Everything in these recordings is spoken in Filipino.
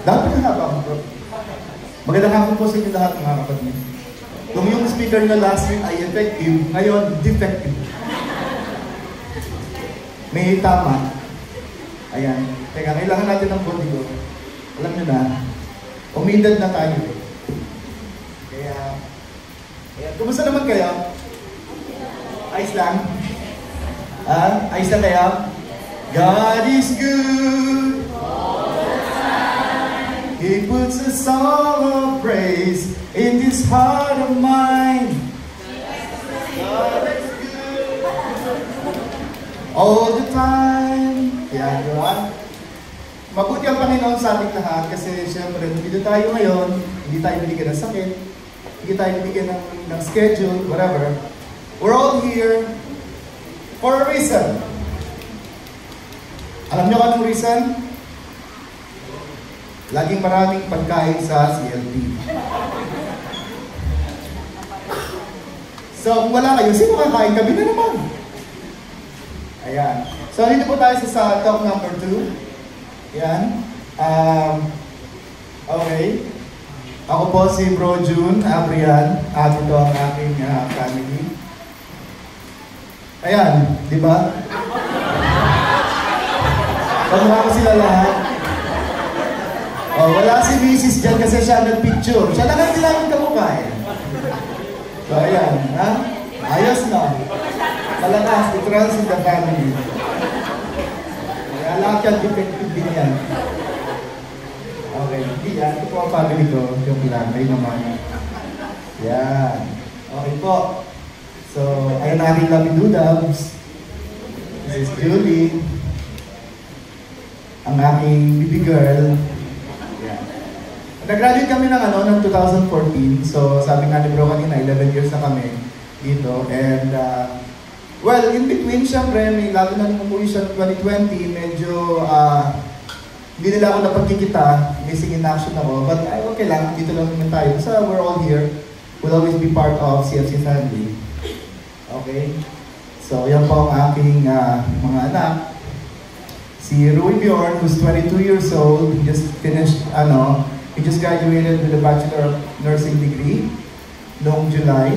Dapat na ba, bro? Magandang hapon po sa inyo lahat, mga kapatid. Kung yung speaker na last week ay effective, ngayon, defective. May tama. Ayan. Teka, kailangan natin ng body ko. Alam nyo na, umidad na tayo. Kaya, kumusta naman kayo? Ayos lang? Ayos lang kaya? God is good. He puts a song of praise in this heart of mine. God is good all the time. Yan, diba? Mabuti ang Panginoon sa ating lahat kasi syempre, nandito tayo ngayon, hindi tayo binigyan ng sakit, hindi tayo binigyan ng schedule, whatever. We're all here for a reason. Alam niyo anong reason? Laging maraming pagkain sa CLT. So, kung wala kayo, sino kakain? Kami na naman. Ayan. So, dito po tayo sa talk number 2. Ayan. Okay. Ako po si Bro June Abrian. At ito ang aking family. Ayan. Di ba? Pagmukha ko sila lahat. Oh, wala si Mrs. dyan kasi siya nag-picture. Siya lang ang nilang kamukha eh. So, ayan. Ha? Ayos na. Malakas. It runs in the family. Kaya lahat yan, defective din yan. Okay. Hindi yan. Ito po ang family ko. Yung pilangay naman. Yan. Okay po. So, ayan natin Labi Dudabs. This is Julie. Ang aking baby girl. Nag-graduate kami ng 2014. So, sabi nga ni Bro kanina, 11 years na kami dito. And, well, in between, syempre, may lalo na nung umuwi siya 2020, medyo, hindi nila ako napagkikita, missing in action ako. But, okay lang, dito lang naman tayo. So, we're all here. We'll always be part of CFC family. Okay? So, yan po ang aking mga anak. Si Rui Bjorn, who's 22 years old, he just finished, he just graduated with a Bachelor of Nursing degree noong July.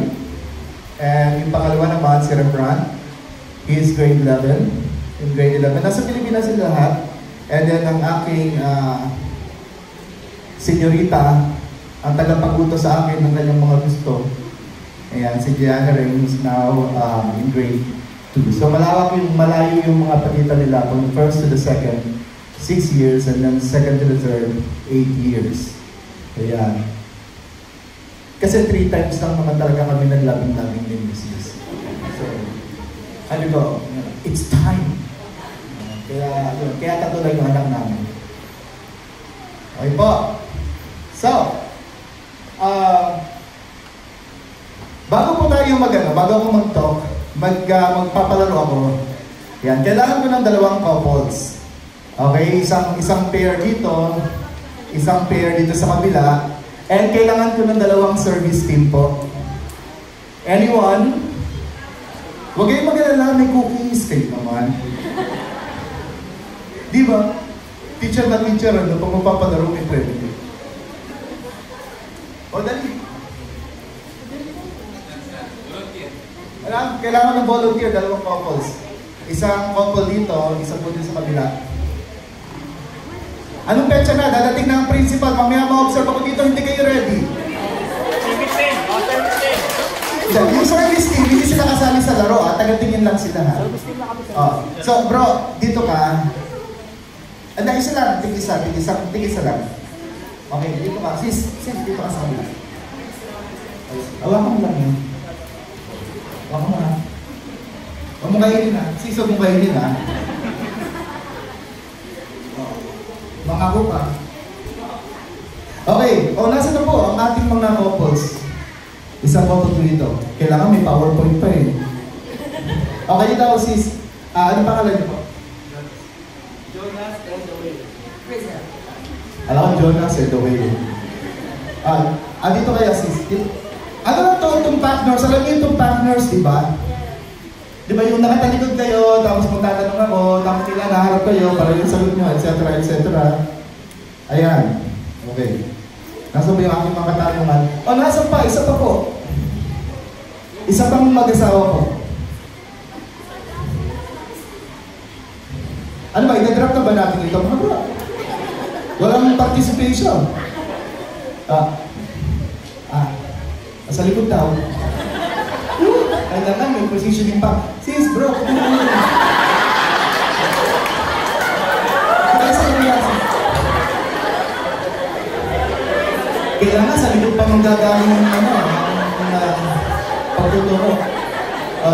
And yung pangalawa naman, si Rembrandt. He is grade 11. In grade 11. Nasa Pilipinas sila lahat. And then ang aking senyorita, ang tagapag-utos sa akin ng kanyang mga gusto. Ayan, si Gianna Ray, who's now in grade 2. So malayo yung mga pagitan nila from the first to the second. 6 years, and then second to the third, 8 years. Ayan. Kasi 3 times lang naman talaga kami naglabing-labing din business. So, ano ko, it's time. Kaya tatlo lang yung anak namin. Okay po. So, bago po tayo bago ako mag-talk, magpapalaro ako. Yan, kailangan ko ng 2 couples. Okay, isang pair dito, isang pair dito sa kabila, and kailangan ko ng 2 service team po. Anyone? Huwag kayong mag-alala, may cookies kayo naman. Di ba? Teacher na teacher, pag magpapadaro may preview. O, dali. Kailangan ng volunteer, 2 couples. Isang couple dito, isang po dito sa kabila. Anong petsa na? Dadating na ang principal. Mamaya ma-observe ako dito, hindi kayo ready. Yung service team, hindi sila kasali sa laro. Taga-tingin lang sila. So, bro, dito ka. Isa lang. Tig-isa lang. Okay, dito ka. Sis, dito ka sa kabila. Awakan mo lang yun. Awakan mo ha. Huwag mo kainin ha. Sis, huwag mo kainin ha. Makako pa. Okay, nasa na po ang ating mga couples. Isang couple dito. Kailangan may PowerPoint pa eh. Okay, dito sis. Ano pangalan niyo po? Jonas and the Way. Alam ko, Jonas and the Way. Dito kaya sis. Ano lang itong partners? Alam niyo itong partners, di ba? Di ba yung nakatalikod kayo, tapos magtatanong ako, tapos nila naharap kayo, para yung sagot nyo, etc. etc. Ayan. Okay. Nasa ba yung aking mga katanungan? O, nasa pa. Isa pa po. Isa pang mag-asawa po. Ano ba? Ina-drop na ba natin ito? Walang participation. Sa likod daw. Kailangan may positioning pa. Sis, bro. Kailangan sa likod pa manggagaling ng pagtuturo.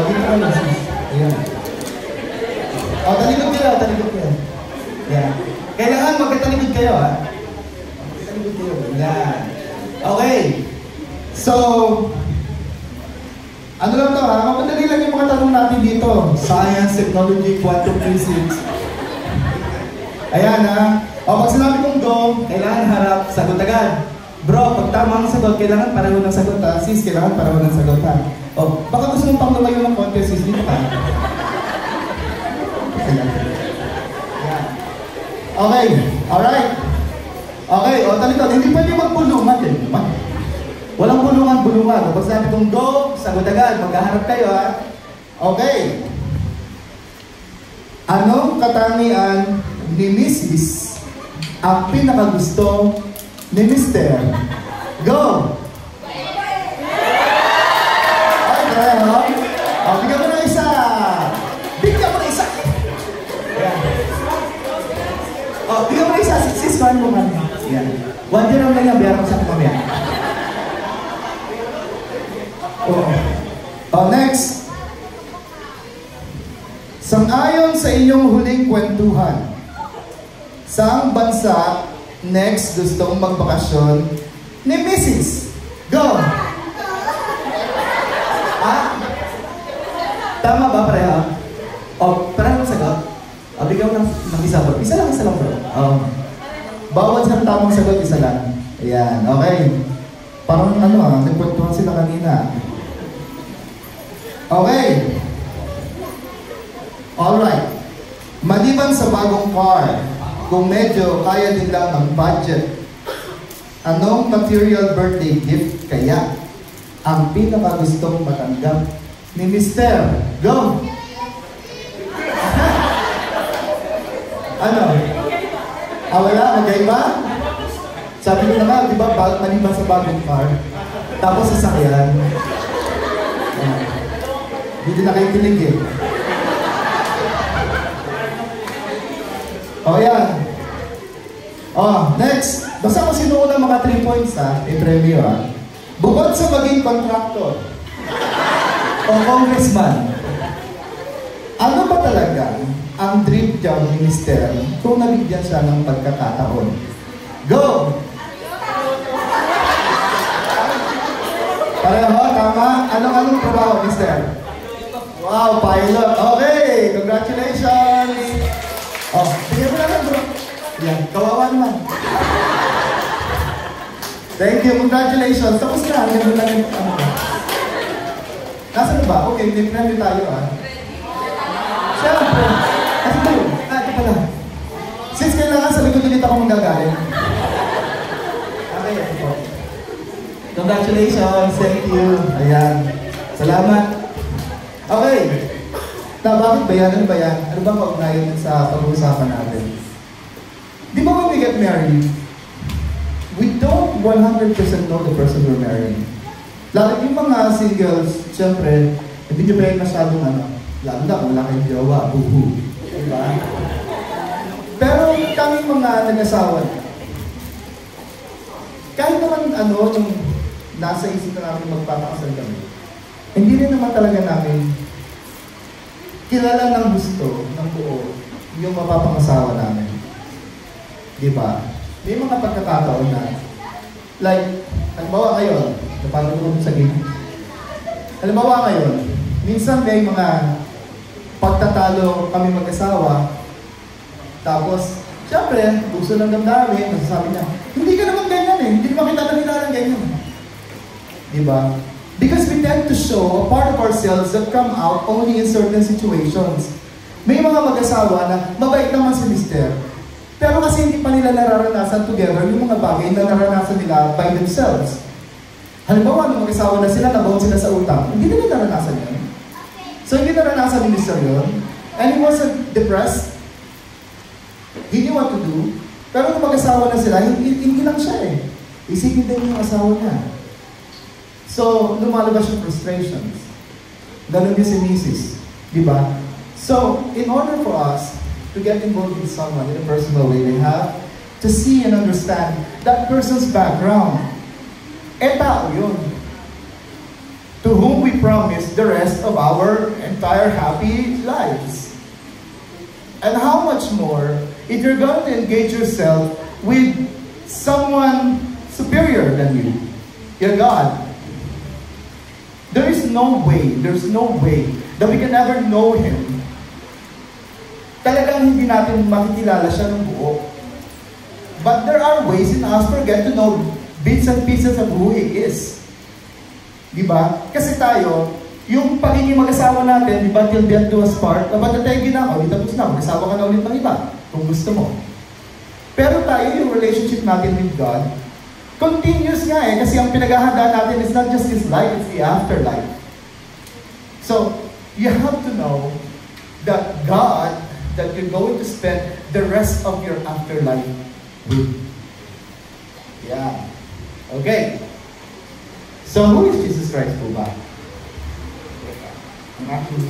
Dito ka lang, sis. Ayan. Talikod kayo, talikod kayo. Ayan. Kailangan magkatalikod kayo, ha? Magkatalikod kayo. Ayan. Okay. So, ano lang to, ha? Mapadali lang yung mga tanong natin dito. Science, technology, quantum physics. Ayan, ha? Pag sinabi kong go, kailangan harap, sagot agad. Bro, pag tama ang sagot, kailangan pareho ng sagot, ha? Sis, kailangan pareho ng sagot, ha? Baka gusto mong pang lumayo ng konti, sis, dito ka. Okay, alright. Okay, talikod, hindi pwede magpulungan din. Walang bulungan. Pag sinabi kong go, sagot agad, maghaharap kayo, ha? Okay. Anong katangian ni Mrs. ang pinakagusto ni Mr.? Go! Okay, no? Bigyan mo na isa! Bigyan mo na isa! Bigyan mo na isa! Sis, paano mo man? Yan. 1 year lang yan, bayaran ko sa kumamaya. Next. Sang-ayon sa inyong huling kwentuhan, saang bansa next gustong magbakasyon ni Mrs.? Go! Tama ba pareha? Pareho ang sagot? Bigyan mo ng isa bro. Isa lang bro. Bawat sa tamang sagot, isa lang. Ayan, okay. Parang nagkwentuhan sila kanina. Okay. Alright. Maliban sa bagong car, kung medyo kaya din lang ng budget, anong material birthday gift kaya ang pinakagustong matanggap ni Mr.? Go! Ano? Wala? Okay ba? Sabi ko naman, di ba, maliban sa bagong car, tapos sasakyan. Hindi na kayo kilig eh. Yan. Next. Basta kung sino unang mga 3 points i-premyo Bukod sa maging contractor o congressman, ano ba talaga ang dream job ni Mr. kung nabigyan siya ng pagkakataon? Go! Pareho, tama? Anong trabaho, Mr.? Wow, pilot. Okay, congratulations! Bigyan mo na lang, bro. Yan, kawawa naman. Thank you, congratulations. Tapos na, ganun lang yung Nasaan ba? Okay, may tayo, Siyempre. Kasi tayo. Ito pala. Since kailangan sa likod ulit ako magagaling. Okay, po. Congratulations, thank you. Ayan. Salamat. Okay. Bakit ba yan? Ano ba yan? Ano bang kaugnayan sa pag-uusapan natin? Di ba when we get married, we don't 100% know the person we're marrying. Lalo yung mga singles, syempre, hindi nyo pa rin masyadong lalo na kung wala kayong jowa, buhu. Diba? Pero kami mga nag-asawa, kahit naman yung nasa isip na namin magpapakasal kami, hindi rin naman talaga namin kilala ng gusto, ng buo, yung mapapangasawa namin. Diba? May mga pagkakataon na, like, halimbawa ngayon, napagod ko sa game. Halimbawa ngayon, minsan may mga pagtatalo kami mag-asawa, tapos, syempre, gusto ng damdamin, masasabi niya, hindi ka naman ganyan hindi naman kita nanilalang ganyan. Diba? Because we tend to show a part of ourselves that come out only in certain situations. May mga mag-asawa na mabait naman si Mr. Pero kasi hindi pa nila nararanasan together yung mga bagay na nararanasan nila by themselves. Halimbawa, nung mag-asawa na sila, nabaon sila sa utang, hindi nila naranasan yun. So, hindi naranasan ni Mr. yun. And he wasn't depressed. He knew what to do. Pero nung mag-asawa na sila, hindi lang siya eh. Isipin din yung asawa niya. So, lumalabas yung frustrations. Ganun din si Mrs. Diba? So, in order for us to get involved with someone in a personal way, we have to see and understand that person's background. Tao yun. To whom we promise the rest of our entire happy lives. And how much more if you're going to engage yourself with someone superior than you, your God. There's no way that we can ever know Him. Talagang hindi natin makikilala siya ng buo. But there are ways in us to get to know bits and pieces of who He is. Diba? Kasi tayo, yung pagiging mag-asawa natin, diba, till death do us part, nabatatay na, tapos na, mag-asawa ka na ulit ng iba, kung gusto mo. Pero tayo, yung relationship natin with God, continuous nga eh, kasi ang pinaghahanda natin is not just this life, it's the afterlife. So, you have to know that God, that you're going to spend the rest of your afterlife with. Yeah. Okay. So, who is Jesus Christ po ba? Ang aking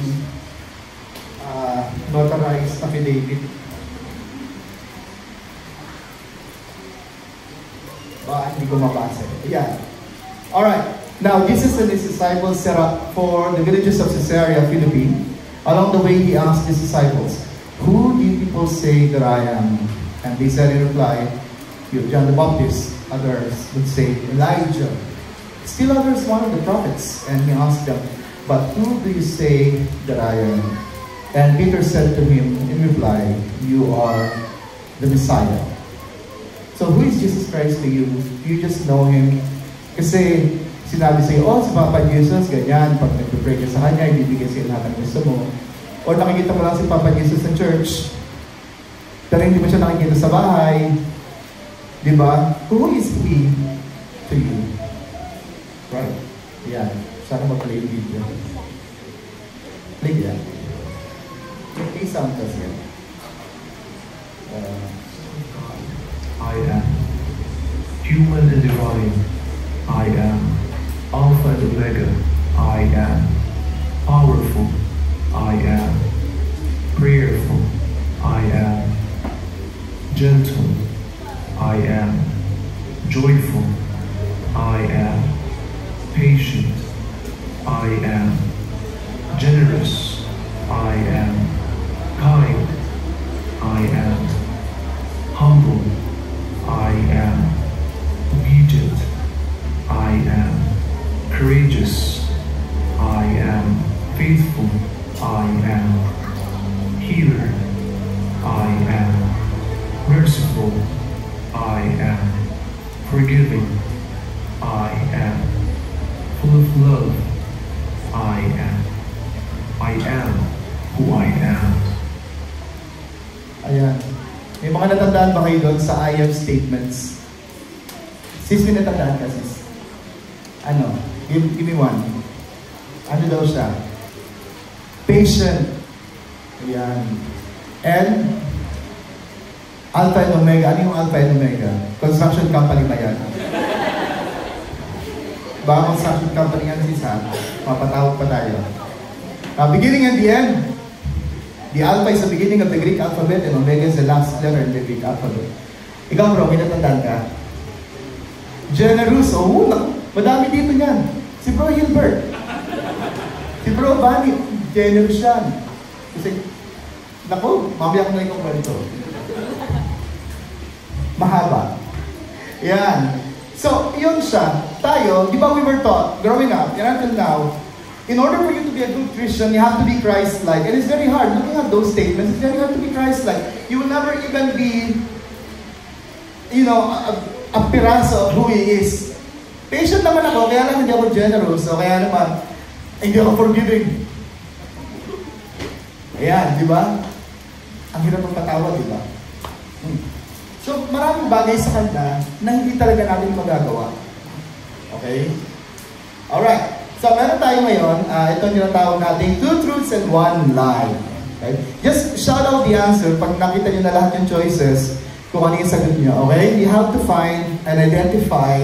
notarized affidavit. Hindi ko mabasa. Yeah. Alright. Now, Jesus and His disciples set up for the villages of Caesarea Philippi. Along the way, He asked His disciples, "Who do you people say that I am?" And they said in reply, "You're John the Baptist." Others would say Elijah. Still others, one of the prophets. And He asked them, "But who do you say that I am?" And Peter said to Him in reply, "You are the Messiah." So who is Jesus Christ to you? You just know Him. Kasi sinabi sa'yo, si Papa Jesus, ganyan, pag nag-pray ka sa Kanya, ibibigay sa'yo lahat ng gusto mo. O nakikita mo lang si Papa Jesus sa church, pero hindi mo siya nakikita sa bahay. Diba? Who is He to you? Right? Yan. Sana mag-play yung video. Click yan. Play sound kasi yan. I am. Human and divine, I am. Alpha and Omega, I am. Powerful, I am. Prayerful, I am. Gentle, I am. Joyful, I am. Patient, I am. Generous, I am. Kind, I am. Humble, I am. Obedient, I am. Courageous, I am. Faithful, I am. Healer, I am. Merciful, I am. Forgiving, I am. Full of love, I am. I am who I am. Ayan. May mga natandaan ba kayo doon sa I am statements? Sis, may natandaan ka, sis? Ano? Give me one. Ano daw siya? Patient. Ayan. And Alpha and Omega. Ano yung Alpha and Omega? Construction company ba yan? Baka construction company yan, sis, ha? Mapatawag pa tayo. Beginning and the end. The Alpha is the beginning of the Greek alphabet and Omega is the last letter in the Greek alphabet. Ikaw bro, may natandaan ka? Generous. Oh, madami dito yan. Si Bro Hilbert. Si Bro Bunny. Generous yan. Kasi, naku, mamaya ko na yung kwento. Mahaba. Yan. So, yun siya. Tayo, di ba we were taught, growing up, and until now, in order for you to be a good Christian, you have to be Christ-like. And it's very hard. Looking at those statements, it's very hard to be Christ-like. You will never even be, a piraso of who He is. Patient naman ako, kaya lang hindi ako generous, o kaya naman, hindi ako forgiving. Ayan, di ba? Ang hirap magpatawa, di ba? So, maraming bagay sa kanya na hindi talaga natin magagawa. Okay? Alright. So, meron tayo ngayon, ito yung tinatawag natin, 2 truths and 1 lie. Okay? Just shout out the answer pag nakita nyo na lahat yung choices kung ano yung sagot nyo. Okay? You have to find and identify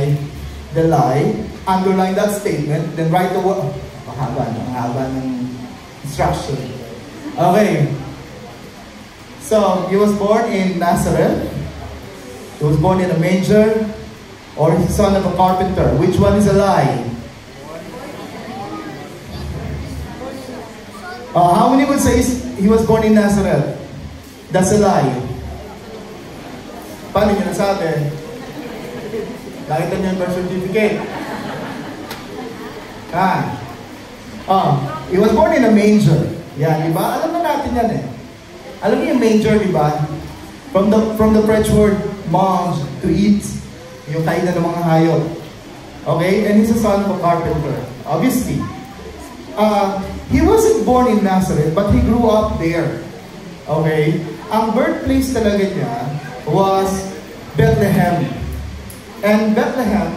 the lie, underline that statement, then write the word. Mahaba ng instruction. Okay. So, he was born in Nazareth. He was born in a manger, or he's the son of a carpenter. Which one is a lie? How many would say he was born in Nazareth? That's a lie. Paano nyo nasabi? Nakita niyo yung birth certificate. He was born in a manger. Yan, di ba? Alam na natin yan eh. Alam niyo yung manger, di ba? From the French word, mange, to eat. Yung kainan ng mga hayop. Okay? And he's a son of a carpenter. Obviously. He wasn't born in Nazareth, but he grew up there. Okay? Ang birthplace talaga niya was Bethlehem. And Bethlehem,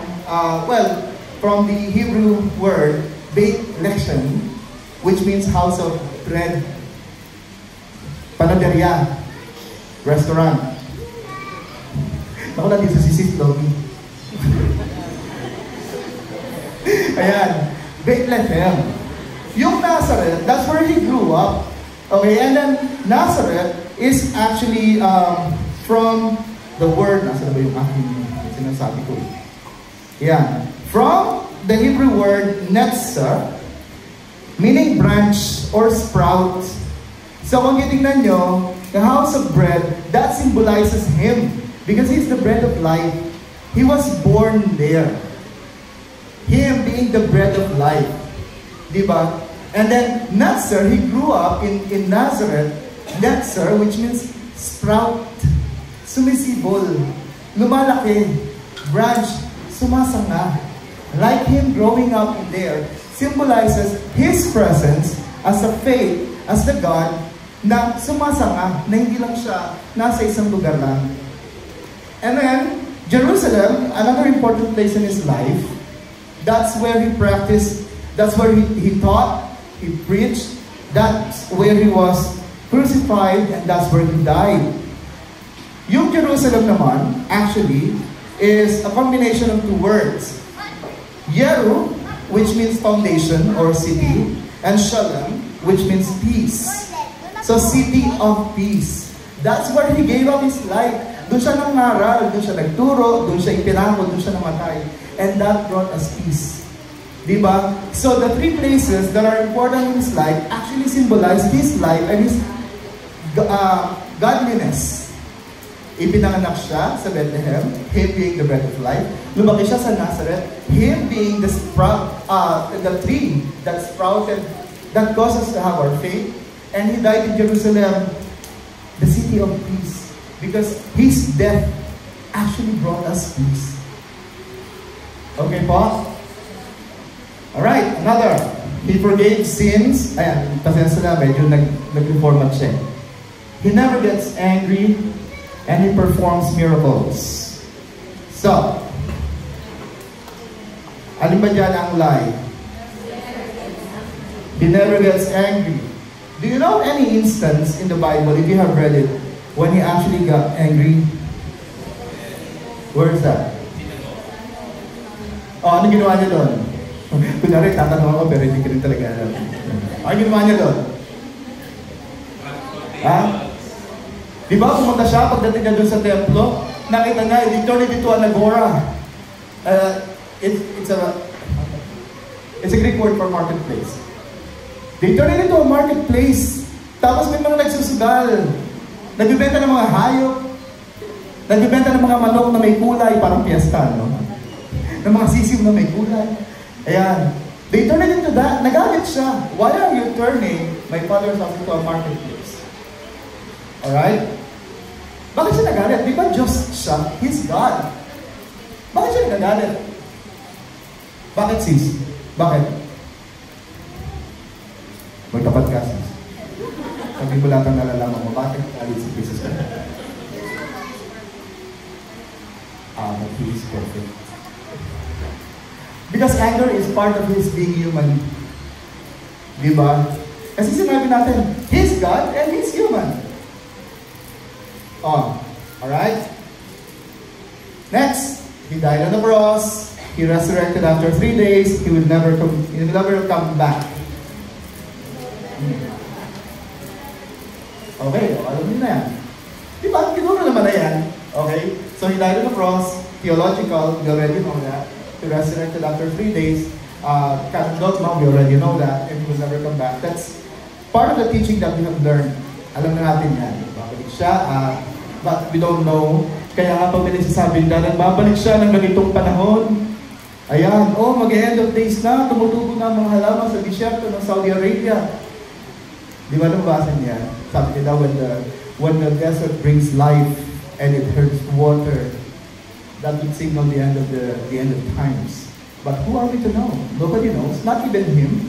from the Hebrew word, Beit Lechem, which means house of bread. Panaderia. Restaurant. Ako na dito si Sis Logie. Ayan. Bethlehem. Yung Nazareth, that's where he grew up. Okay, and then Nazareth is actually from the word, nasa ba yung aking sinasabi ko? Yeah. From the Hebrew word netzah, meaning branch or sprout. So kung titingnan nyo, the house of bread, that symbolizes him because he's the bread of life. He was born there. Him being the bread of life. Diba? And then Netzar, he grew up in Nazareth. Netzar, which means sprout, sumisibol, lumalaki, branch, sumasanga. Like him growing up in there symbolizes his presence as a faith, as the God na sumasanga, na hindi lang siya nasa isang lugar lang. And then, Jerusalem, another important place in his life, that's where he practiced, that's where he taught, he preached, that's where he was crucified, and that's where he died. Yung Jerusalem naman, actually, is a combination of two words. Yeru, which means foundation or city, and Shalom, which means peace. So, city of peace. That's where he gave up his life. Doon siya nangaral, doon siya nagturo, doon siya ipinako, doon siya namatay. And that brought us peace. Diba? So, the three places that are important in his life actually symbolize his life and his godliness. Ipinanganak siya sa Bethlehem, him being the bread of life. Lumaki siya sa Nazareth, him being the sprout, the tree that sprouted, that caused us to have our faith. And he died in Jerusalem, the city of peace. Because his death actually brought us peace. Okay po? Alright, another. He forgave sins. Ayan, pasensya na, medyo nag-reformat siya. He never gets angry. And he performs miracles. So, alin ba dyan ang lie? He never gets angry. Do you know any instance in the Bible, if you have read it, when he actually got angry? Where is that? Oh, ano ginawa niya doon? Kunyari, tatanong ako, pero hindi ka rin talaga alam. Ano ginawa niya doon? Ha? Di ba, pumunta siya, pagdating niya doon sa templo, nakita niya, they turned it into an agora. It's a Greek word for marketplace. They turned it into a marketplace. Tapos may mga nagsusugal. Nagbibenta ng mga hayop. Nagbibenta ng mga manok na may kulay, parang piyesta, no? Ng mga sisiw na may kulay. Ayan. They turned it into that. Nagalit siya. Why are you turning my father's house into a marketplace? Alright? Bakit siya nagalit? Di ba Diyos siya? He's God. Bakit siya nagalit? Bakit sis? Bakit? Magtapat ka sis. Sabi mo lahat ang nalalaman mo, bakit nagalit si Jesus ka? He's perfect. Because anger is part of His being human. Diba? Kasi sinabi natin, He's God and He's human. Oh, alright? Next, He died on the cross. He resurrected after 3 days. He will never come back. Okay, alam niyo na yan. Diba? Kinuro naman na yan. Okay? So He died on the cross. Theological, we already know that. He resurrected after 3 days. Canon dogma, we already know that. And He will never come back. That's part of the teaching that we have learned. Alam na natin yan. Babalik siya. But we don't know. Kaya nga pag pinagsasabi na babalik siya ng ganitong panahon. Ayan, mag-end of days na, tumutubo na mga halaman sa disyerto ng Saudi Arabia. Di ba nabasa niya? Sabi nila, when the desert brings life and it hurts water, that would signal the end of times. But who are we to know? Nobody knows, not even Him.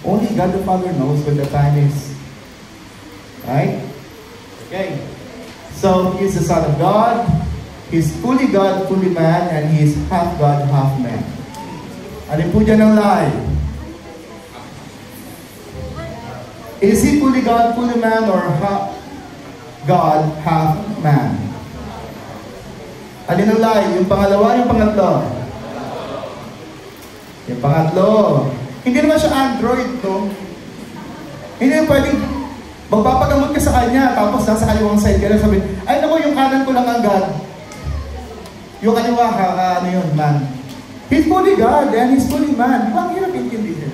Only God the Father knows when the time is. Right? Okay. So, He is the Son of God. He's fully God, fully man, and He's half God, half man. Alin po dyan ang lie? Is He fully God, fully man, or half God, half man? Alin ang lie? Yung pangalawa, yung pangatlo? Yung pangatlo. Hindi naman siya android, no? Hindi naman pwedeng magpapagamot ka sa Kanya, tapos nasa kaliwang side ka na sabihin, ay naku, yung kanan ko lang ang God. Yung kaliwa ka, man. He's fully God and He's fully man. Di ba ang hirap intindihin?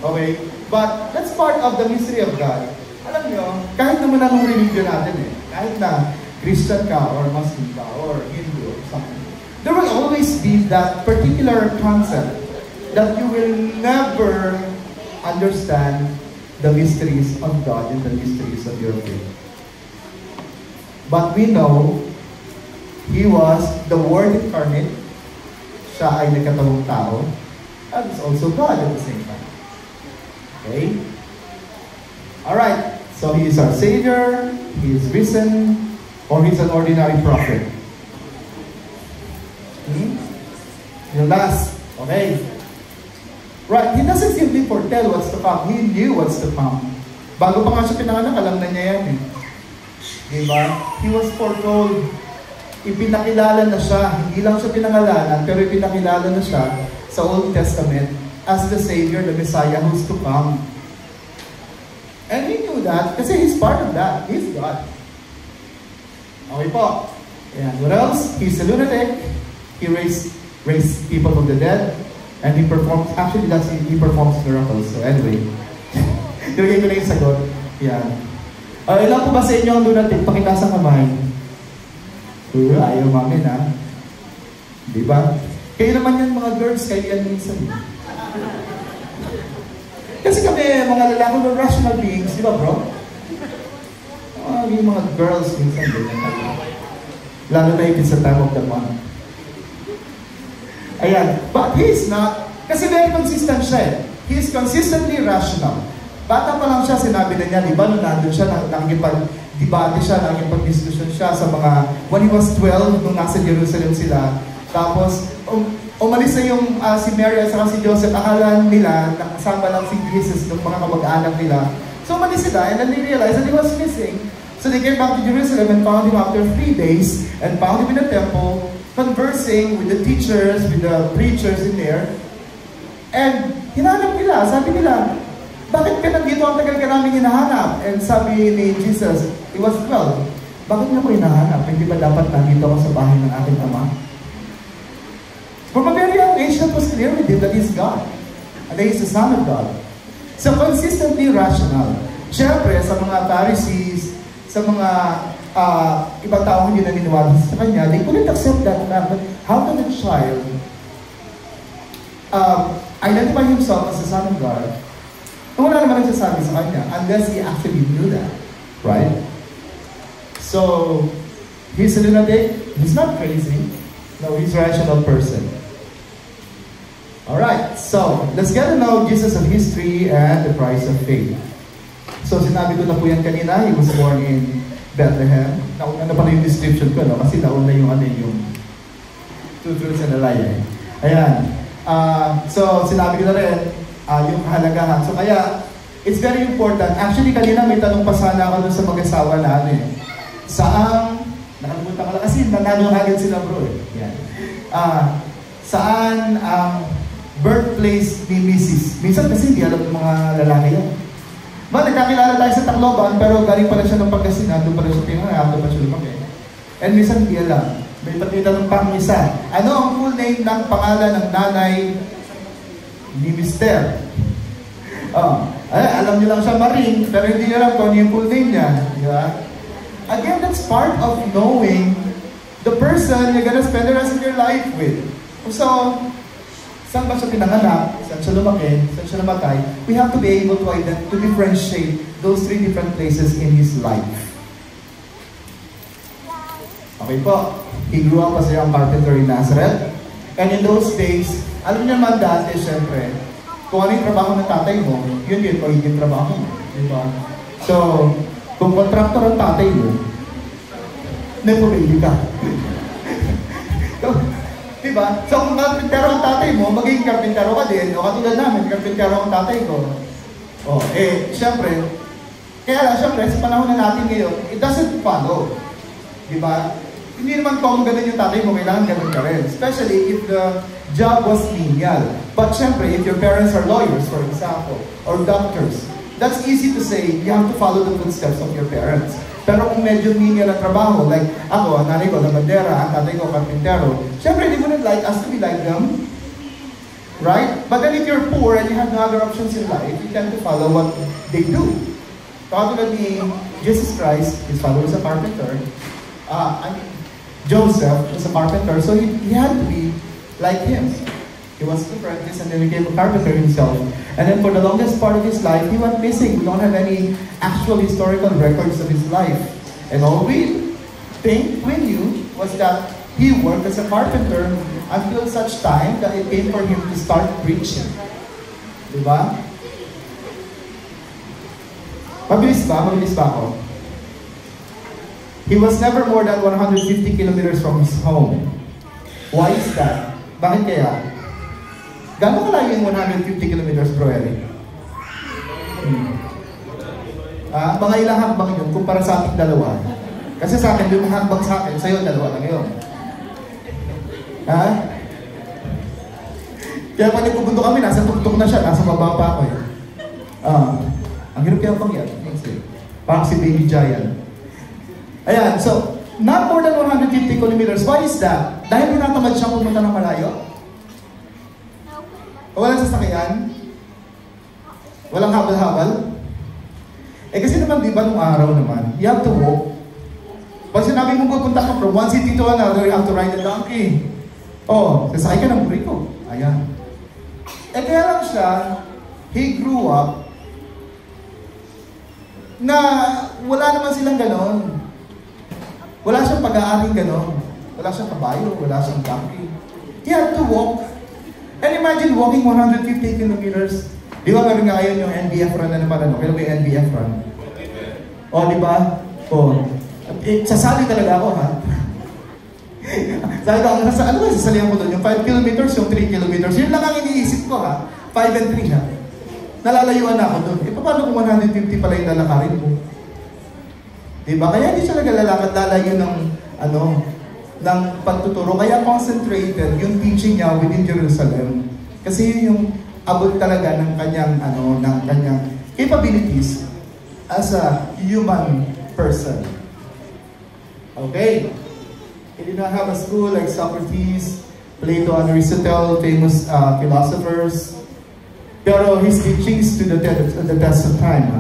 Okay? But that's part of the mystery of God. Alam niyo, kahit naman anong religion natin kahit na Christian ka or Muslim ka or Hindu or something, there will always be that particular concept that you will never understand the mysteries of God and the mysteries of your faith. But we know He was the Word incarnate. Siya ay nagkatawang tao. And is also God at the same time. Okay? Alright. So He is our Savior. He is risen. Or He's an ordinary prophet. Yung last. Okay. Right. He doesn't simply foretell what's to come. He knew what's to come. Bago pa nga siya pinanganak, alam na niya yan Diba? He was foretold. Ipinakilala na siya, hindi lang siya pinangalanan, pero ipinakilala na siya sa Old Testament as the Savior, the Messiah who's to come. And He knew that kasi He's part of that. He's God. Okay po. Ayan. What else? He's a lunatic. He raised people from the dead. And He performs miracles. So anyway, nilagay ko na yung sagot. Yan. Ilan po ba sa inyo ang lunatic? Pakitaas ang kamay. Ayaw mamin Diba? Kayo naman yan mga girls, kayo yan minsan. Kasi kami, mga lalaki na rational beings, di ba bro? Yung mga girls minsan, lalo na if it's a time of the month. Ayan, but he is not, kasi very consistent siya He is consistently rational. Bata pa lang siya, sinabi na niya, di ba, nung nandun siya, nakikipag-debate siya, nakikipag-discussion siya sa mga, when he was 12, nung nasa Jerusalem sila, tapos, umalis na yung si Mary at si Joseph, akala nila, nakasama lang si Jesus ng mga kamag-anak nila. So, umalis sila, and then they realized that he was missing. So, they came back to Jerusalem and found him after 3 days, and found him in the temple, conversing with the teachers, with the preachers in there, and hinanap nila, sabi nila, bakit ka nandito ang tagal ka namin hinahanap? And sabi ni Jesus, it was 12, bakit nga ko hinahanap? Hindi ba dapat nandito ako sa bahay ng aking ama? From a very young age, that was clear with him that he's God. And that he's the Son of God. So consistently rational. Siyempre, sa mga Pharisees, sa mga ibang taong hindi naniniwala sa kanya, they couldn't accept that. But how can a child identify himself as the Son of God? Wala naman nagsasabi sa kanya unless he actually knew that. Right? So, he's a lunatic. He's not crazy. No, he's a rational person. Alright, so, let's get to know Jesus of history and the price of faith. So, sinabi ko na po yan kanina, he was born in Bethlehem. Nauna na pala yung description ko, no? Kasi nauna yung Two truths and a lie. Eh. Ayan. So, sinabi ko na rin, yung kahalagahan. So, kaya, it's very important. Actually, kanina may tanong pa sana ako dun sa mag-asawa namin. Saan, nakalimutan ko lang kasi nanalo agad sila bro eh. Yan. Saan ang birthplace ni Mrs. Minsan kasi hindi alam ng mga lalaki yan. Nagkakilala tayo sa Tacloban, pero galing pala siya ng Pangasinan, doon pala siya pinanganak, doon pala siya lumaki. And minsan hindi alam. May tanong pang isa. Ano ang full name ng pangalan ng nanay ni Mister? Alam niyo lang siya Maring, pero hindi niya alam kung ano yung full name niya. Diba? Again, that's part of knowing the person you're gonna spend the rest of your life with. So, saan ba siya pinanganak? Saan siya lumaki? Saan siya namatay? We have to be able to differentiate those three different places in his life. Okay po. He grew up as a young carpenter in Nazareth. And in those days, alam niyo naman dati, syempre, kung ano yung trabaho ng tatay mo, yun yun, magiging trabaho mo. Diba? So, kung contractor ang tatay mo, nepo-baby ka. Diba? So, kung karpintero ang tatay mo, magiging karpintero ka din. O katulad namin, karpintero ang tatay ko. Syempre, kaya lang, syempre, sa panahon na natin ngayon, it doesn't follow. Diba? Hindi naman kung ganun yung tatay mo, kailangan ganun ka rin. Especially if the job was lineal. But syempre, if your parents are lawyers, for example, or doctors, that's easy to say, you have to follow the footsteps of your parents. Pero kung medyo lineal ang trabaho, like ako, ang nanay ko na bandera, ang tatay ko karpintero, syempre, they wouldn't like us to be like them. Right? But then if you're poor and you have no other options in life, you tend to follow what they do. Katulad ni Jesus Christ, his father was a carpenter. Joseph was a carpenter, so he had to be like him. He was an apprentice and then became a carpenter himself. And then for the longest part of his life, he went missing. We don't have any actual historical records of his life. And all we knew was that he worked as a carpenter until such time that it came for him to start preaching. Diba? Mabilis ba? Mabilis ba ako? He was never more than 150 kilometers from his home. Why is that? Bakit kaya? Gano'n kalayo yung 150 kilometers, bro Eric? Mga ilang hakbang yun kumpara sa ating dalawa. Kasi sa akin, yung hakbang sa akin, sa'yo, dalawa lang yun. Kaya pag nagpupunto kami, nasa tuktok na siya, nasa baba pa ako eh. Ang hirap kaya bang yan? Parang si Baby Giant. Ayan, so, not more than 150 kilometers. Why is that? Dahil tinatamad siyang pumunta ng malayo? O walang sasakyan? Walang habal-habal? Kasi naman, di ba, nung araw naman, you have to walk. Pag sinabi mo pupunta ka from one city to another, you have to ride a donkey. Sasakay ka ng burrito. Ayan. Kaya lang siya, he grew up na wala naman silang ganon. Wala siyang pag-aaring gano'n. Wala siyang kabayo, wala siyang donkey. He had to walk. And imagine walking 150 kilometers. Di ba meron nga ngayon yung NBF run na naman, ano? Kailan ba yung NBF run? Di ba? Sasali talaga ako, ha? Sabi ko, ano ba sasalihan ko doon? Yung 5 kilometers, yung 3 kilometers. Yun lang ang iniisip ko, ha? 5 and 3, ha? Nalalayuan na ako doon. Paano kung 150 pala yung lalakarin mo? Diba? Kaya hindi siya lalayo ng pagtuturo. Kaya concentrated yung teaching niya within Jerusalem. Kasi yun yung abot talaga ng kanyang capabilities as a human person. Okay? He did not have a school like Socrates, Plato, and Aristotle, famous philosophers. Pero his teachings to the test of time.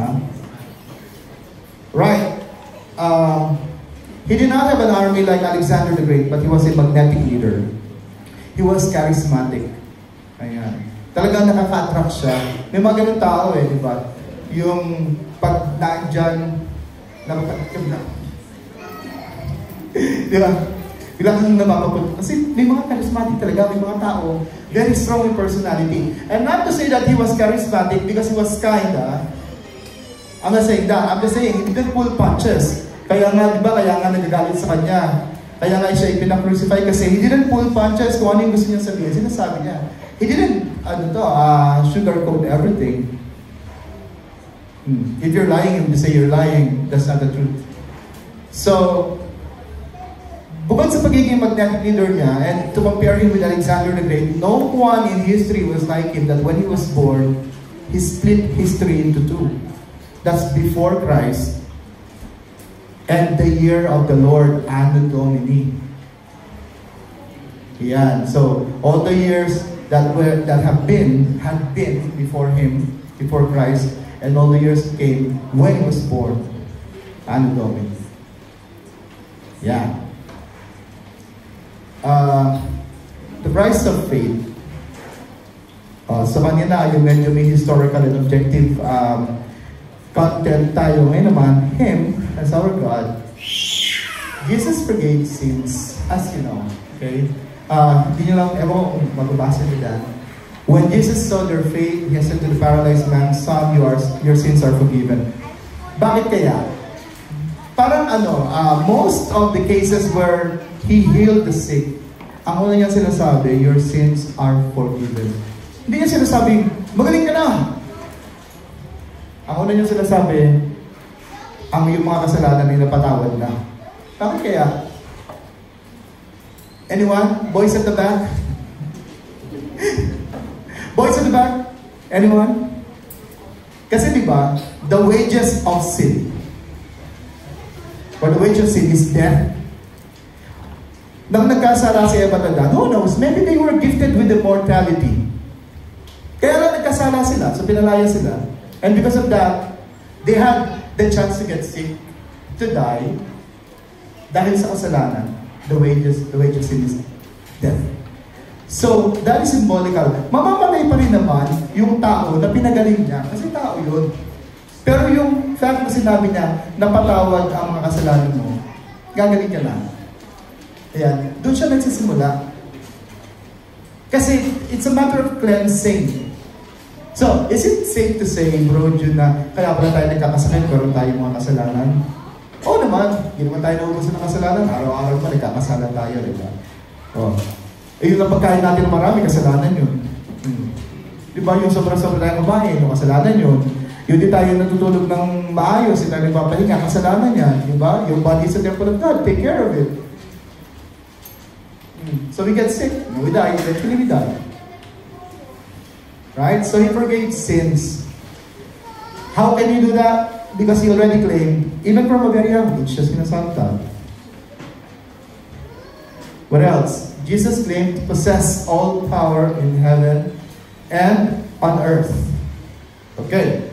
Right? He did not have an army like Alexander the Great, but he was a magnetic leader. He was charismatic. Ayan. Talagang nakaka-attract siya. May mga ganun tao di ba? Yung pag nandyan, di ba? Bilang kang napapapunta. Kasi may mga charismatic talaga, may mga tao, very strong in personality. And not to say that he was charismatic because he was kind, I'm not saying that. I'm just saying, he didn't pull punches. Kaya nga, di ba, kaya nga nagagalit sa kanya Kaya nga siya ipinakrucify kasi he didn't pull punches kung ano yung gusto niya sabihin. Sinasabi niya. He didn't, sugarcoat everything. If you're lying and you say you're lying, that's not the truth. So, bukod sa pagiging magnetic leader niya, and to compare him with Alexander the Great, no one in history was like him that when he was born, he split history into two. That's before Christ and the year of the Lord Anno Domini. Yan. So, all the years that had been before him, before Christ, and all the years came when he was born, Anno Domini. Yeah. The price of faith. So kanina, yung medyo may historical and objective content tayo. Ngayon naman, Him, as our God, Jesus forgave sins, as you know. Okay? Hindi nyo lang, ewan kung magbabasa nyo dyan. When Jesus saw their faith, He said to the paralyzed man, "Son, your sins are forgiven." Bakit kaya? Parang most of the cases where He healed the sick, ang una niya sinasabi, "Your sins are forgiven." Hindi niya sinasabi, "Magaling ka na." Ang una niya sinasabi, ang iyong mga kasalanan ay napatawad na. Bakit kaya? Anyone? Boys at the back? Boys at the back? Anyone? Kasi diba, the wages of sin, or the wages of sin is death. Nang nagkasala si Eva at Adan, who knows, maybe they were gifted with immortality. Kaya lang nagkasala sila, so pinalaya sila. And because of that, they had the chance to get sick, to die, dahil sa kasalanan. The wages of sin is death. So, that is symbolical. Mamamatay pa rin naman yung tao na pinagaling niya, kasi tao yun. Pero yung fact na sinabi niya, napatawad ang mga kasalanan mo, gagaling ka na. Ayan, doon siya nagsisimula. Kasi it's a matter of cleansing. So, is it safe to say, Bro Jun, na kaya pala tayo nagkakasakit, pero tayo mga kasalanan? Oo naman, hindi naman tayo naubusan ng kasalanan. Araw-araw pa nagkakasala tayo, di ba? Oh. Yung napagkain natin ng marami, kasalanan yun. Di ba, yung sobrang-sobrang tayong kumain, yung kasalanan yun. Yung di tayo natutulog ng maayos, hindi tayo nagpapahinga, kasalanan yan. Di ba? Yung body sa temple of God, take care of it. So we get sick, we die, eventually we die. Right? So He forgave sins. How can He do that? Because He already claimed, even from a very young age, siya sinasabi God. What else? Jesus claimed to possess all power in heaven and on earth. Okay.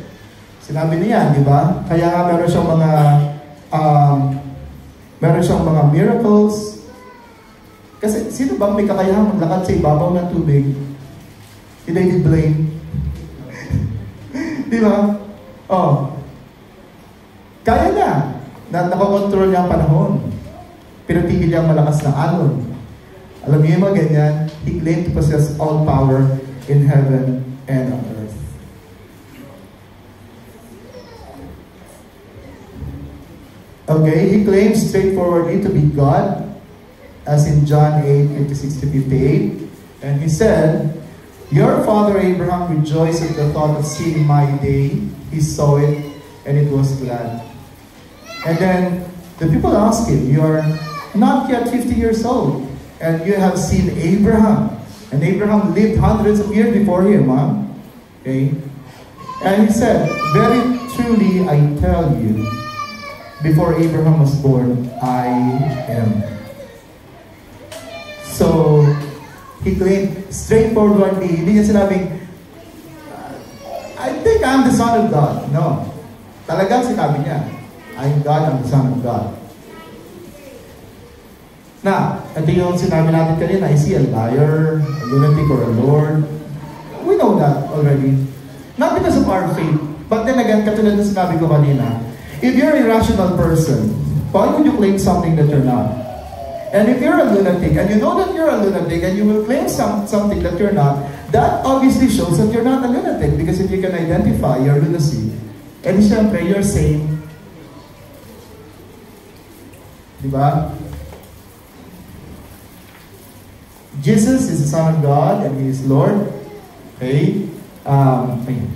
Sinabi niya, di ba? Kaya nga meron siyang mga miracles. Kasi sino bang may kakayahang maglakad sa ibabaw ng tubig? Si David Blaine. Di ba? Oh. Kaya na nakakontrol niya ang panahon. Pinatigil niya ang malakas na alon. Alam niyo yung mga ganyan, He claimed to possess all power in heaven and on earth. Okay, He claims straightforwardly to be God, as in John 8:56-58. And He said, "Your father Abraham rejoiced at the thought of seeing my day. He saw it, and it was glad." And then the people asked Him, "You are not yet 50 years old, and you have seen Abraham." And Abraham lived hundreds of years before him, huh? Okay? And He said, "Very truly I tell you, before Abraham was born, I am." So, He claimed straightforwardly, hindi niya sinabing, "I think I'm the Son of God." No. Talagang sinabi niya, "I'm God, I'm the Son of God." Now, ito yung sinabi natin kanina, is He a liar, a lunatic, or a Lord? We know that already. Not because of our faith, but then again, katulad na sinabi ko kanina, if you're a rational person, why would you claim something that you're not? And if you're a lunatic, and you know that you're a lunatic, and you will claim something that you're not, that obviously shows that you're not a lunatic, because if you can identify your lunacy, and syempre, you're sane. Diba? Jesus is the Son of God and He is Lord. Okay? Ayun.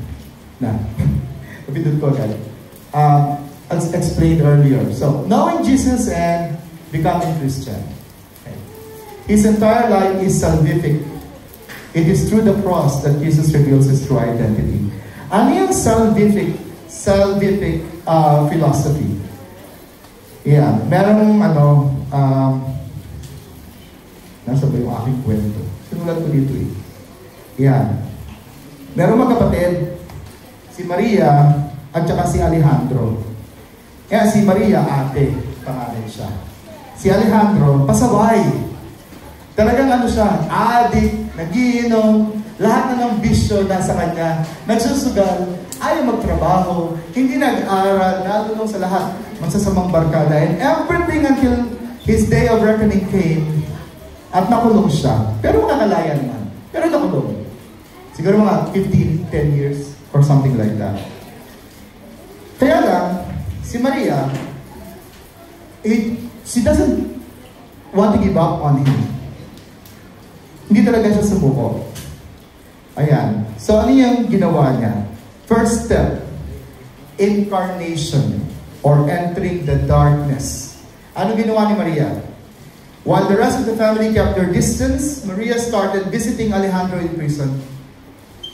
Na. Napindot ko agad. As explained earlier. So, knowing Jesus and becoming Christian. Okay. His entire life is salvific. It is through the cross that Jesus reveals His true identity. Ano yung salvific philosophy? Yeah. Merong nasa ba yung aking kwento? Sinulat ko dito eh. Yan. Merong magkapatid, si Maria at saka si Alejandro. Kaya si Maria, ate, pangalan siya. Si Alejandro, pasaway. Talagang siya, adik, nagiinom, lahat na ng bisyo nasa kanya, nagsusugal, ayaw magtrabaho, hindi nag-aral, natulong sa lahat, magsasamang barkada, and everything until his day of reckoning came, at nakulong siya. Pero makakalaya naman. Pero nakulong. Siguro mga 15, 10 years, or something like that. Kaya lang, si Maria, she doesn't want to give up on him. Hindi talaga siya sumuko. Ayan. So, ano yung ginawa niya? First step, incarnation, or entering the darkness. Ano ginawa ni Maria? While the rest of the family kept their distance, Maria started visiting Alejandro in prison.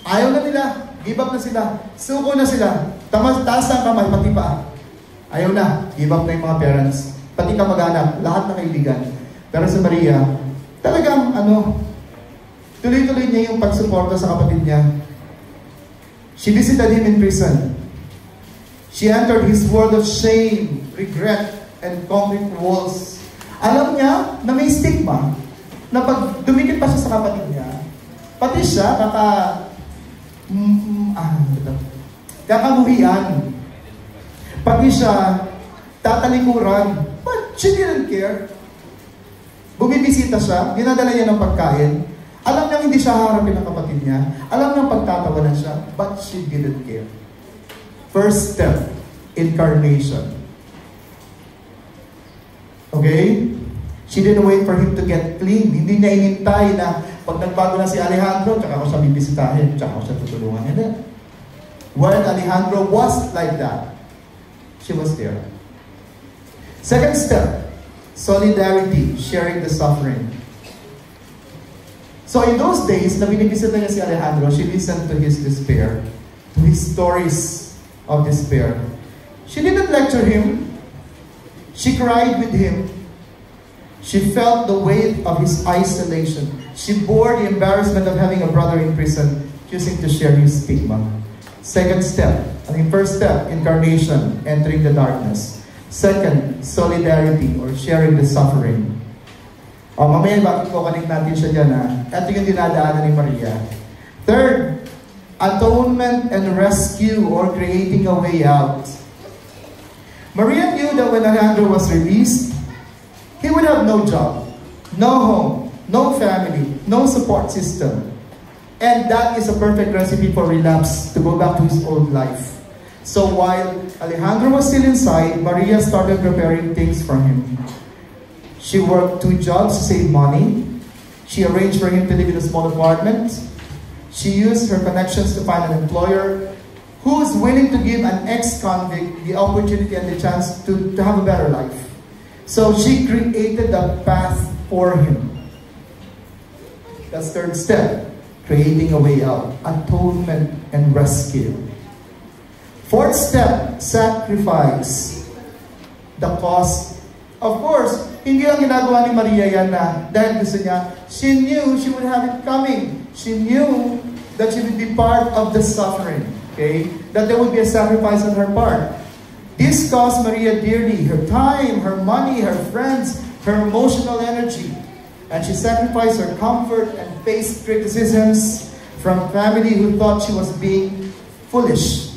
Ayaw na nila. Give up na sila. Suko na sila. Taas na kamay, pati pa. Ayaw na. Give up na yung mga parents. Pati kamag-anak. Lahat na kaibigan. Pero si Maria, talagang tuloy-tuloy niya yung pagsuporta sa kapatid niya. She visited him in prison. She entered his world of shame, regret, and concrete walls. Alam niya na may stigma na pag dumikit pa siya sa kapatid niya, pati siya kakamuhian. Pati siya tatalikuran. But she didn't care. Bumibisita siya, dinadala niya ng pagkain. Alam niya hindi siya harapin ng kapatid niya. Alam niya pagtatawanan siya, but she didn't care. First step, incarnation. Okay? She didn't wait for him to get clean. Hindi niya inintay na pag nagbago na si Alejandro, tsaka ako siya bibisitahin, tsaka ako siya tutulungan. Hindi. When Alejandro was like that, she was there. Second step, solidarity, sharing the suffering. So in those days, na binibisita niya si Alejandro, she listened to his despair, to his stories of despair. She didn't lecture him. She cried with him. She felt the weight of his isolation. She bore the embarrassment of having a brother in prison, choosing to share his stigma. Second step, first step, incarnation, entering the darkness. Second, solidarity or sharing the suffering. Mamaya bakit ko connect natin siya dyan Ito yung dinadaanan ni Maria. Third, atonement and rescue or creating a way out. Maria knew that when Alejandro was released, he would have no job, no home, no family, no support system. And that is a perfect recipe for relapse, to go back to his old life. So while Alejandro was still inside, Maria started preparing things for him. She worked 2 jobs to save money. She arranged for him to live in a small apartment. She used her connections to find an employer who is willing to give an ex-convict the opportunity and the chance to have a better life. So she created a path for him. That's third step. Creating a way out, atonement and rescue. Fourth step, sacrifice. The cost. Of course, hindi lang ginagawa ni Maria yan na dahil gusto niya. She knew she would have it coming. She knew that she would be part of the suffering. Okay? That there would be a sacrifice on her part. This cost Maria dearly. Her time, her money, her friends, her emotional energy. And she sacrificed her comfort and faced criticisms from family who thought she was being foolish.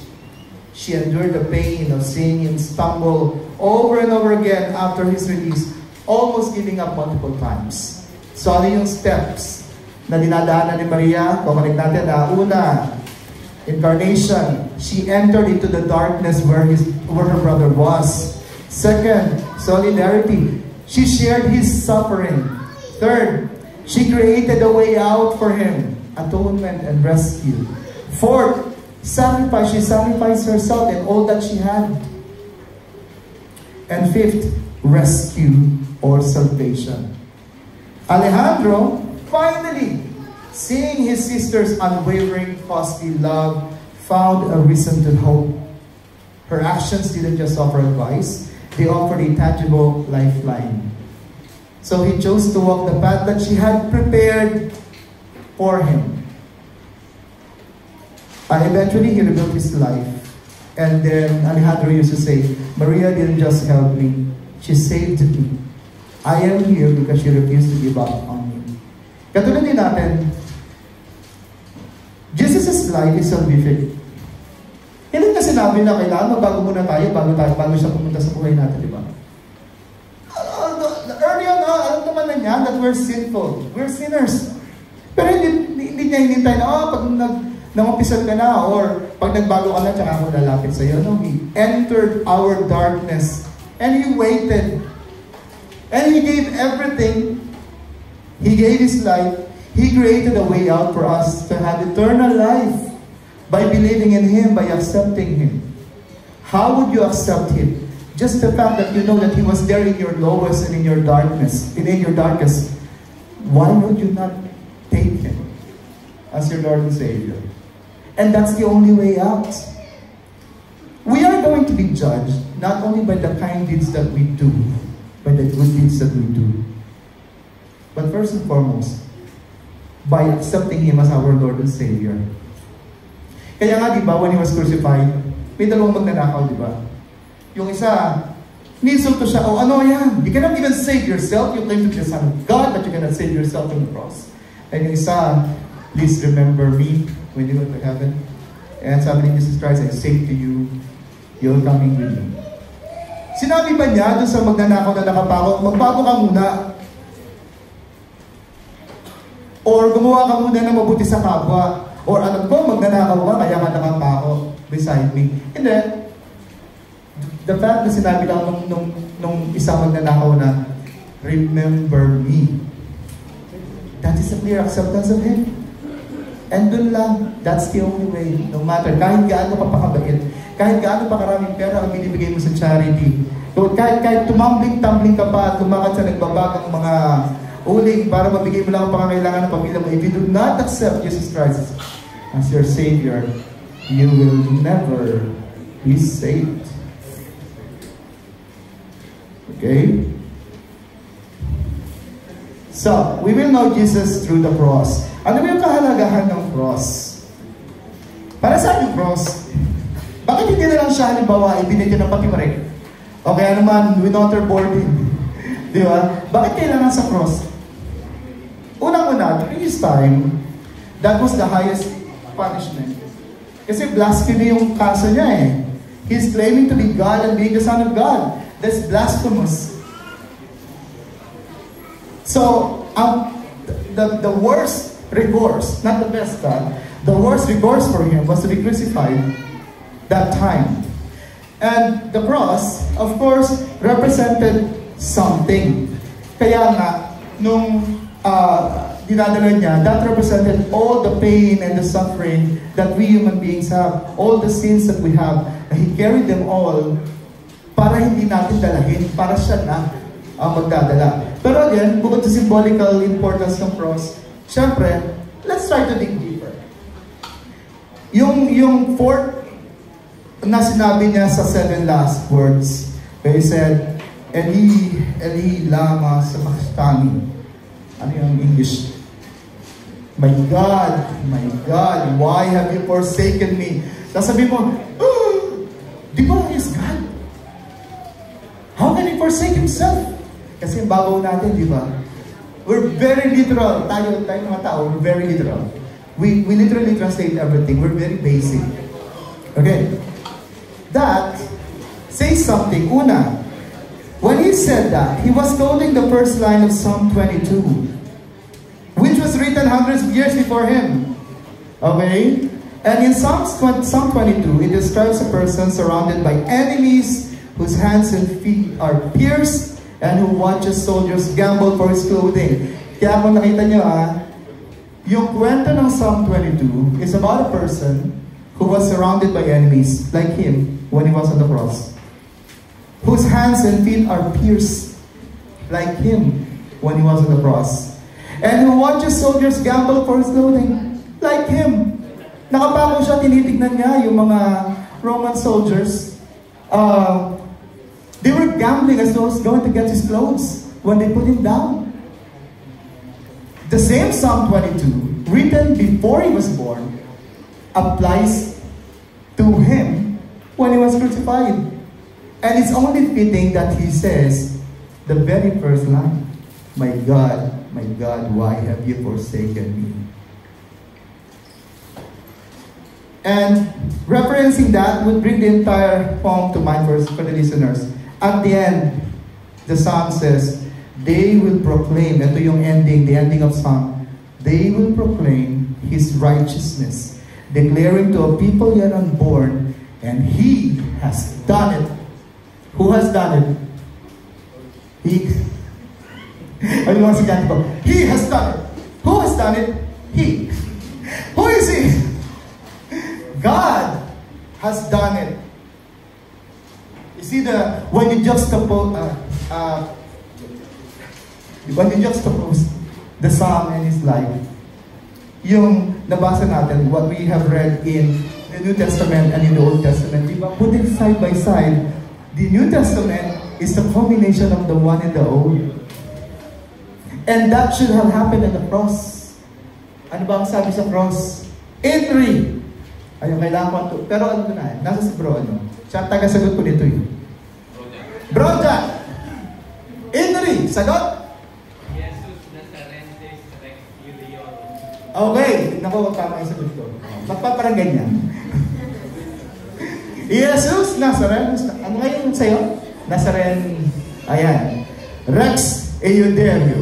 She endured the pain of seeing him stumble over and over again after his release, almost giving up multiple times. So ano yung steps na dinadaanan ni Maria? Kukunin natin na una, incarnation. She entered into the darkness where her brother was. Second, solidarity. She shared his suffering. Third, She created a way out for him, atonement and rescue. Fourth, sacrifice. She sacrificed herself and all that she had. And fifth, rescue or salvation. Alejandro, finally, seeing his sister's unwavering, costly love, found a reason to hope. Her actions didn't just offer advice, they offered a tangible lifeline. So he chose to walk the path that she had prepared for him. Eventually, he rebuilt his life. And then Alejandro used to say, Maria didn't just help me, she saved me. I am here because she refused to give up on me. Katulad din natin, Jesus' life is salvific. Hindi na sinabi na kailangan magbago muna tayo bago siya pumunta sa buhay natin, di ba? Early on, alam naman na niya that we're sinful. We're sinners. Pero hindi niya hinintay na, pag nangumpisa ka na, or pag nagbago ka na, tsaka ako lalapit sa'yo. No? He entered our darkness, and He waited. And He gave everything. He gave His life. He created a way out for us to have eternal life by believing in Him, by accepting Him. How would you accept Him? Just the fact that you know that He was there in your lowest and in your darkness, and in your darkest. Why would you not take Him as your Lord and Savior? And that's the only way out. We are going to be judged not only by the kind deeds that we do, by the good deeds that we do, but first and foremost, by accepting Him as our Lord and Savior. Kaya nga, di ba, when He was crucified, may dalawang magnanakaw, di ba? Yung isa, nisulto siya, ano yan? You cannot even save yourself. You claim to be the Son of God, but you cannot save yourself on the cross. And yung isa, please remember me when you go to heaven. And sabi ni Jesus Christ, I say to you, you're coming with me. Sinabi ba niya doon sa magnanakaw na nakapako, magbago ka muna? Or gumawa ka muna na mabuti sa kapwa? Or alam ko, magnanakaw ka, kaya ka nakapako beside me. And then, the fact na sinabi lang nung isang magnanakaw na, remember me. That is a clear acceptance of Him. And dun lang, that's the only way. No matter, kahit gaano ka pakabait, kahit gaano pa karaming pera ang binibigay mo sa charity, kahit tumambling-tumbling ka pa at lumakad sa nagbabagang mga uling para mabigay mo lang ang pangangailangan ng pamilya mo, if you do not accept Jesus Christ as your Savior, you will never be saved. Okay? So, we will know Jesus through the cross. Ano ba yung kahalagahan ng cross? Para sa yung cross, bakit hindi na lang siya halimbawa ibinigyan ng patiwarek? O kaya naman, with waterboarding. Di ba? Bakit kailangan sa cross? Unang-una, during his time, that was the highest punishment. Kasi blasphemy yung kaso niya eh. He's claiming to be God and being the Son of God. That's blasphemous. So, the worst recourse, not the best God, the worst recourse for him was to be crucified that time. And the cross, of course, represented something. Kaya nga, nung dinadala niya, that represented all the pain and the suffering that we human beings have, all the sins that we have. He carried them all para hindi natin dalahin, para siya na ang magdadala. Pero again, bukod sa symbolical importance ng cross, syempre, let's try to dig deeper. Yung fourth na sinabi niya sa 7 last words, where he said, Eli, Eli, lama sabachthani. Ano yung English? My God, why have you forsaken me? Sasabihin mo, di ba is God? How can he forsake himself? Kasi bago natin, di ba? We're very literal. Tayo mga tao, we're very literal. We literally translate everything. We're very basic. Okay. That says something. Una, when he said that, he was quoting the first line of Psalm 22, which was written hundreds of years before him. Okay? And in Psalm 22, it describes a person surrounded by enemies whose hands and feet are pierced and who watches soldiers gamble for his clothing. Kaya kung nakita nyo yung kwento ng Psalm 22 is about a person who was surrounded by enemies like him when he was on the cross. Whose hands and feet are pierced like him when he was on the cross. And who watches soldiers gamble for his clothing like him. Nakapako siya, tinitignan niya yung mga Roman soldiers. They were gambling as though he was going to get his clothes when they put him down. The same Psalm 22, written before he was born, applies to him when he was crucified. And it's only fitting that he says the very first line, my God, why have you forsaken me? And referencing that would bring the entire poem to mind for the listeners. At the end, the psalm says, they will proclaim, ito yung ending, the ending of Psalm, they will proclaim His righteousness, declaring to a people yet unborn, and He has done it. Who has done it? He. Ano yung sigat ko? He has done it. Who has done it? He. Who is He? God has done it. You see when you juxtapose the Psalm and his life, yung nabasa natin, what we have read in the New Testament and in the Old Testament, diba? Put it side by side. The New Testament is the culmination of the one in the Old. And that should have happened at the cross. Ano ba ang sabi sa cross? Entry! Ayun, kailangan ko ito. Pero ano ko na, nasa si bro, siya ang taga-sagot ko dito yun. Bro Jack! Entry! Sagot? Okay, naku, tama yung sagot ko. Bakit parang ganyan? Jesus Nazareth, ano ngayon sa'yo? Nazareth, ayan. Rex Euderio,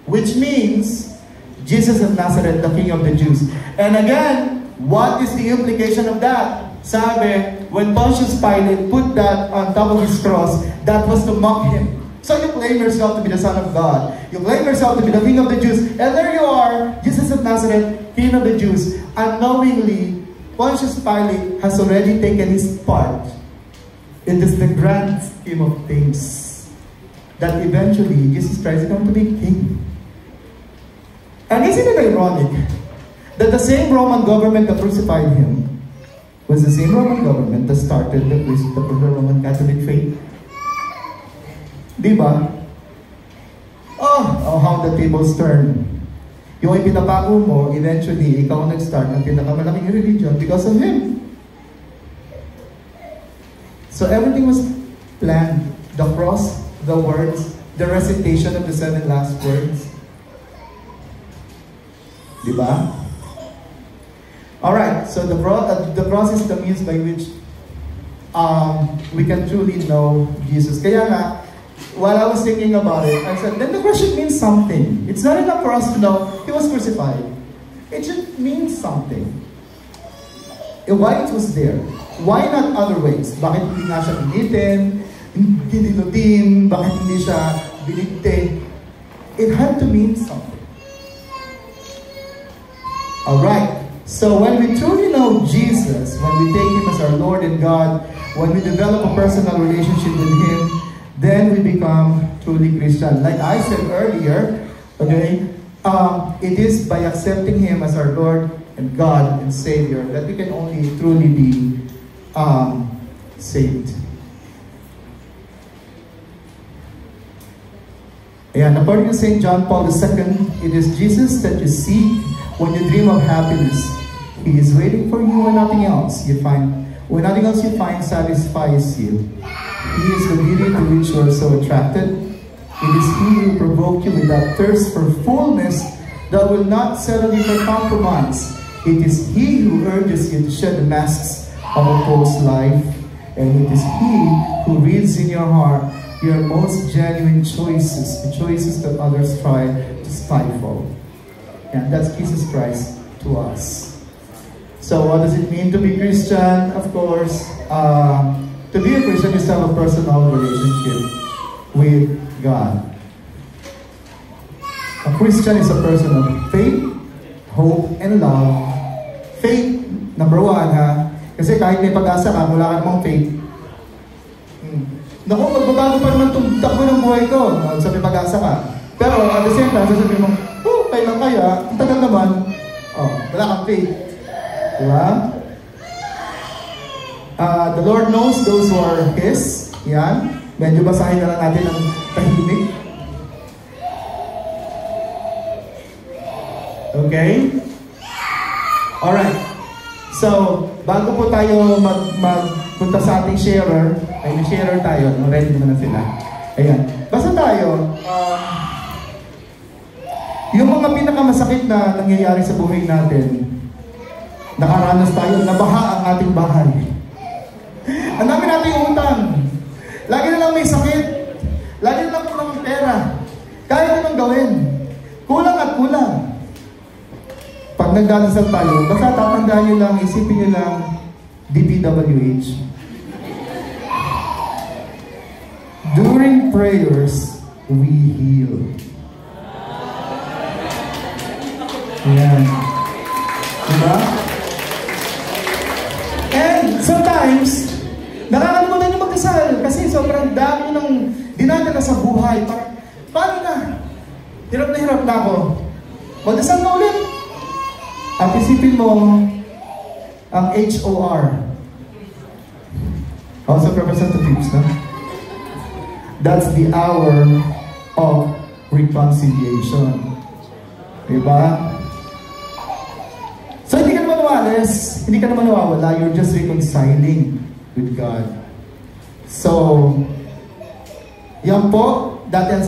which means Jesus of Nazareth, the King of the Jews. And again, what is the implication of that? Sabi, when Pontius Pilate put that on top of his cross, that was to mock him. So you claim yourself to be the Son of God. You claim yourself to be the King of the Jews. And there you are, Jesus of Nazareth, King of the Jews. Unknowingly, Pontius Pilate has already taken his part. It is the grand scheme of things that eventually Jesus Christ is going to be king. And isn't it ironic that the same Roman government that crucified him was the same Roman government that started the Roman Catholic faith? Diba? Oh, how the tables turn. Yung ipinapago mo, eventually, ikaw ang nag-start ng pinakamalaking religion because of him. So everything was planned. The cross, the words, the recitation of the 7 last words. Diba? Alright, so the cross is the means by which we can truly know Jesus. Kaya nga, while I was thinking about it, I said, then the question means something. It's not enough for us to know He was crucified. It should mean something. Why it was there? Why not other ways? Bakit hindi nga siya pinitin, hinilutin, bakit hindi siya biligte? It had to mean something. Alright, so when we truly know Jesus, when we take Him as our Lord and God, when we develop a personal relationship with Him, then we become truly Christian. Like I said earlier, okay, it is by accepting Him as our Lord and God and Savior that we can only truly be saved. And according to St. John Paul II, it is Jesus that you seek when you dream of happiness. He is waiting for you when nothing else you find. When nothing else you find satisfies you. He is the beauty to which you are so attracted. It is He who provoked you with that thirst for fullness that will not settle you for compromise. It is He who urges you to shed the masks of a false life. And it is He who reads in your heart your most genuine choices, the choices that others try to stifle. And that's Jesus Christ to us. So what does it mean to be Christian? Of course, to be a Christian is to have a personal relationship with God. A Christian is a person of faith, hope, and love. Faith, number one, ha? Kasi kahit may pag-asa ka, wala ka namang faith. Naku, magbabago pa naman itong takbo ng buhay ko. Sa may pag-asa ka. Pero at the same time, sasabihin mo, kailan kaya? Ang tagal naman. Wala kang faith. Diba? The Lord knows those who are His. Yan. Medyo basahin na lang natin ang tahimik. Okay? Alright. So, bago po tayo magpunta sa ating sharer, ay may sharer tayo. Ready naman na sila. Ayan. Basta tayo, yung mga pinakamasakit na nangyayari sa buhay natin, nakaranas tayo, nabaha ang ating bahay. Ang dami nating utang. Lagi na lang may sakit. Lagi na lang kulang ang pera. Kaya naman gawin. Kulang at kulang. Pag nagdadasal tayo, basta tatandaan nyo lang, isipin nyo lang, DPWH. During prayers, we heal. Ayan. Diba? And sometimes, nakakalimutan nyo magdasal kasi sobrang dami ng dinadala sa buhay. Paano na? Hirap na ako. Magdasal na ulit. At isipin mo ang HOR. House of Representatives, no? That's the hour of reconciliation. Diba? So hindi ka naman umalis, hindi ka naman nawawala, you're just reconciling with God. So, yan po, dati